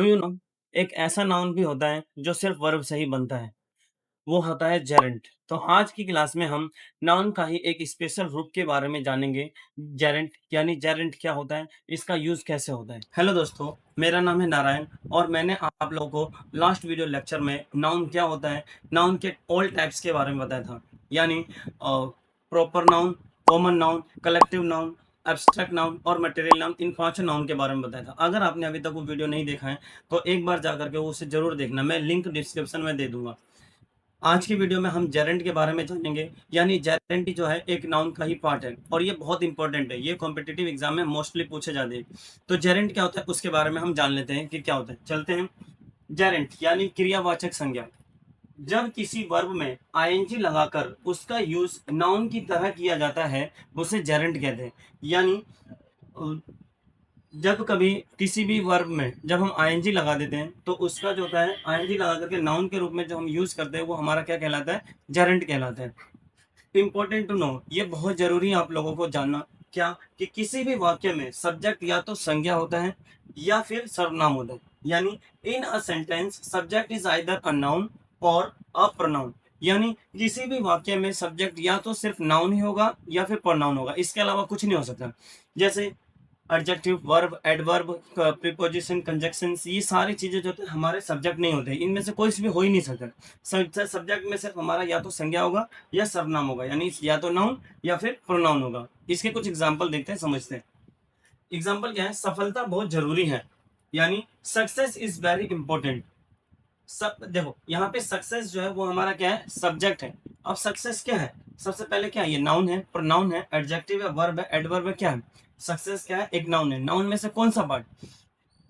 Do you know एक ऐसा noun भी होता है जो सिर्फ वर्ब से ही बनता है, वो होता है जेरेंट। तो आज की क्लास में हम नाउन का ही एक स्पेशल रूप के बारे में जानेंगे। जेरेंट यानी जेरेंट क्या होता है, इसका यूज कैसे होता है। हेलो दोस्तों, मेरा नाम है नारायण और मैंने आप लोगों को लास्ट वीडियो लेक्चर में नाउन क्या होता है, नाउन के ऑल टाइप्स के बारे में बताया था। यानी proper noun, common noun, collective noun, abstract noun और मटेरियल नाउन, इन पांचों नाउन के बारे में बताया था। अगर आपने अभी तक वो वीडियो नहीं देखा है तो एक बार जाकर के उसे जरूर देखना, मैं लिंक डिस्क्रिप्शन में दे दूंगा। आज की वीडियो में हम जेरेंट के बारे में जानेंगे। यानी जेरेंट जो है एक नाउन का ही पार्ट है और ये बहुत इंपॉर्टेंट है, ये कॉम्पिटिटिव एग्जाम में मोस्टली पूछे जाते हैं। तो जेरेंट क्या होता है उसके बारे में हम जान लेते हैं कि क्या होता है। चलते हैं। जेरेंट यानी क्रियावाचक संज्ञा। जब किसी वर्ब में आईएनजी लगाकर उसका यूज नाउन की तरह किया जाता है उसे जेरेंट कहते हैं। यानी जब कभी किसी भी वर्ब में जब हम आईएनजी लगा देते हैं तो उसका जो होता है आईएनजी लगा करके नाउन के रूप में जो हम यूज करते हैं वो हमारा क्या कहलाता है, जेरेंट कहलाता है। इंपॉर्टेंट टू नो, ये बहुत जरूरी है आप लोगों को जानना, क्या कि किसी भी वाक्य में सब्जेक्ट या तो संज्ञा होता है या फिर सर्वनाम होता है। यानी in a sentence subject is either a noun और अ प्रोनाउन। यानी किसी भी वाक्य में सब्जेक्ट या तो सिर्फ नाउन ही होगा या फिर प्रोनाउन होगा, इसके अलावा कुछ नहीं हो सकता। जैसे adjective, verb, adverb, preposition, conjunctions, ये सारी चीजें जो होती है हमारे सब्जेक्ट नहीं होते, इनमें से कोई भी हो ही नहीं सकता। सब्जेक्ट में सिर्फ हमारा या तो संज्ञा होगा या सर्वनाम होगा, यानी या तो नाउन या फिर प्रोनाउन होगा। इसके कुछ एग्जांपल देखते हैं, समझते हैं। एग्जांपल क्या है, सफलता बहुत जरूरी है। यानी सक्सेस इज वेरी इंपॉर्टेंट। सब देखो, यहाँ पे सक्सेस जो है वो हमारा क्या है, सब्जेक्ट है। अब सक्सेस क्या है, सबसे पहले क्या है, ये नाउन है, प्रोनाउन है, एडजेक्टिव है, वर्ब है, एडवर्ब है, क्या है, सक्सेस क्या है, एक नाउन है। नाउन में से कौन सा पार्ट,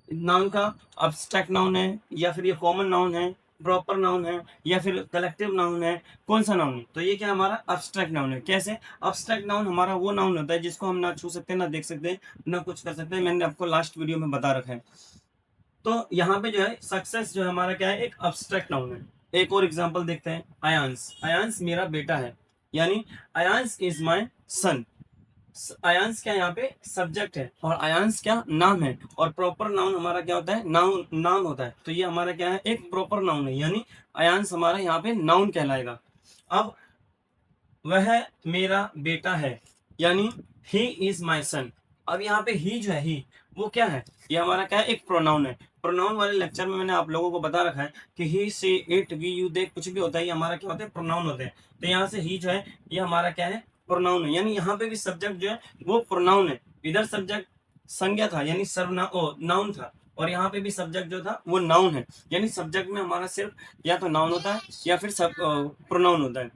नाउन का अब्स्ट्रैक्ट नाउन है या फिर ये कॉमन नाउन है, प्रॉपर नाउन है या फिर कलेक्टिव नाउन है, कौन सा नाउन है। तो ये क्या हमारा अब्स्ट्रैक्ट नाउन है। कैसे, अब्स्ट्रैक्ट नाउन हमारा वो नाउन होता है जिसको हम ना छू सकते, ना देख सकते, ना कुछ कर सकते हैं। मैंने आपको लास्ट वीडियो में बता रखा है। तो यहाँ पे जो है सक्सेस जो है हमारा क्या है, एक अब्स्ट्रैक्ट नाउन है। एक और एग्जांपल देखते हैं, अयांश। अयांश मेरा बेटा है, यानी Ayansh is my son. Ayansh क्या यहाँ पे सब्जेक्ट है और अयांश क्या नाम है। और प्रॉपर नाउन हमारा क्या होता है, नाउन, नाम होता है। तो ये हमारा क्या है, एक प्रॉपर नाउन है, यानी अयांश हमारा यहाँ पे नाउन कहलाएगा। अब वह मेरा बेटा है, यानी ही इज माई सन। अब यहाँ पे ही जो है, ही वो क्या है, ये हमारा क्या है, एक प्रोनाउन है। प्रोनाउन वाले लेक्चर में मैंने आप लोगों को बता रखा है कि ही, सी, इट, वी, यू, दे, कुछ भी होता है, ये हमारा क्या होता है, प्रोनाउन होते हैं। तो यहाँ से ही जो है ये हमारा क्या है, प्रोनाउन है। यानी यहाँ पे भी सब्जेक्ट जो है वो प्रोनाउन है। इधर सब्जेक्ट संज्ञा था यानी सर्वनाम, नाउन था, और यहाँ पे भी सब्जेक्ट जो था वो नाउन है। यानी सब्जेक्ट में हमारा सिर्फ या तो नाउन होता है या फिर सब प्रोनाउन होता है।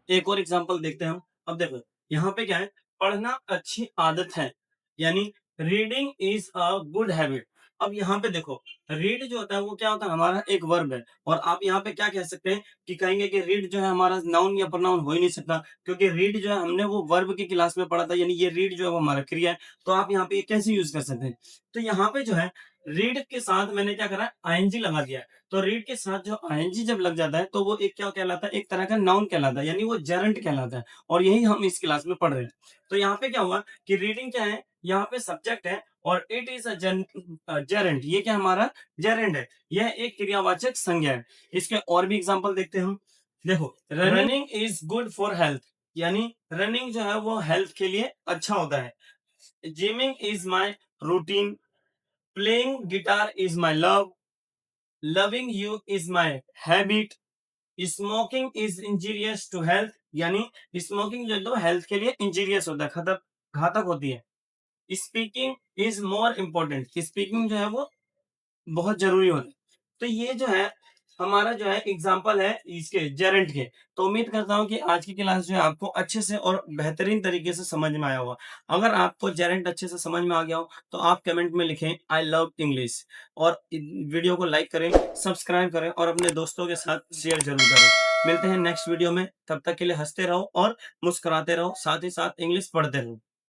एक और एग्जांपल देखते हैं हम। अब देखो यहाँ पे क्या है, पढ़ना अच्छी आदत है, यानी reading is a good habit. अब यहाँ पे देखो, रीड जो होता है वो क्या होता है, हमारा एक वर्ब है। और आप यहाँ पे क्या कह सकते हैं कि कहेंगे कि रीड जो है हमारा नाउन या प्रोनाउन हो ही नहीं सकता, क्योंकि रीड जो है हमने वो वर्ब की क्लास में पढ़ा था, यानी ये रीड जो है वो हमारा क्रिया है। तो आप यहाँ पे ये कैसे यूज कर सकते हैं। तो यहाँ पे जो है रीड के साथ मैंने क्या करा, आईएनजी लगा दिया है। तो रीड के साथ जो आईएनजी जब लग जाता है तो वो एक क्या कहलाता है, एक तरह का नाउन कहलाता है, यानी वो जेरेंट कहलाता है। और यही हम इस क्लास में पढ़ रहे हैं। तो यहाँ पे क्या हुआ कि रीडिंग क्या है, यहाँ पे सब्जेक्ट है और इट इज अ जेरेंट। ये क्या हमारा जेरेंट है, यह एक क्रियावाचक संज्ञा है। इसके और भी एग्जांपल देखते हैं हम। देखो, running is good for health, यानी रनिंग जो है वो हेल्थ के लिए अच्छा होता है। Gyming is my routine, playing guitar is my love, loving you is my habit, smoking is injurious to health, यानी स्मोकिंग जो है तो हेल्थ के लिए इंजीरियस होता है, घातक होती है। Speaking is more important, speaking जो है वो बहुत जरूरी होता है। तो ये जो है हमारा जो है एग्जाम्पल है इसके जेरेंट के। तो उम्मीद करता हूँ कि आज की क्लास जो है आपको अच्छे से और बेहतरीन तरीके से समझ में आया होगा। अगर आपको जेरेंट अच्छे से समझ में आ गया हो तो आप कमेंट में लिखें आई लव इंग्लिश, और वीडियो को लाइक करें, सब्सक्राइब करें और अपने दोस्तों के साथ शेयर जरूर करें। मिलते हैं नेक्स्ट वीडियो में, तब तक के लिए हंसते रहो और मुस्कुराते रहो, साथ ही साथ इंग्लिश पढ़ते रहो।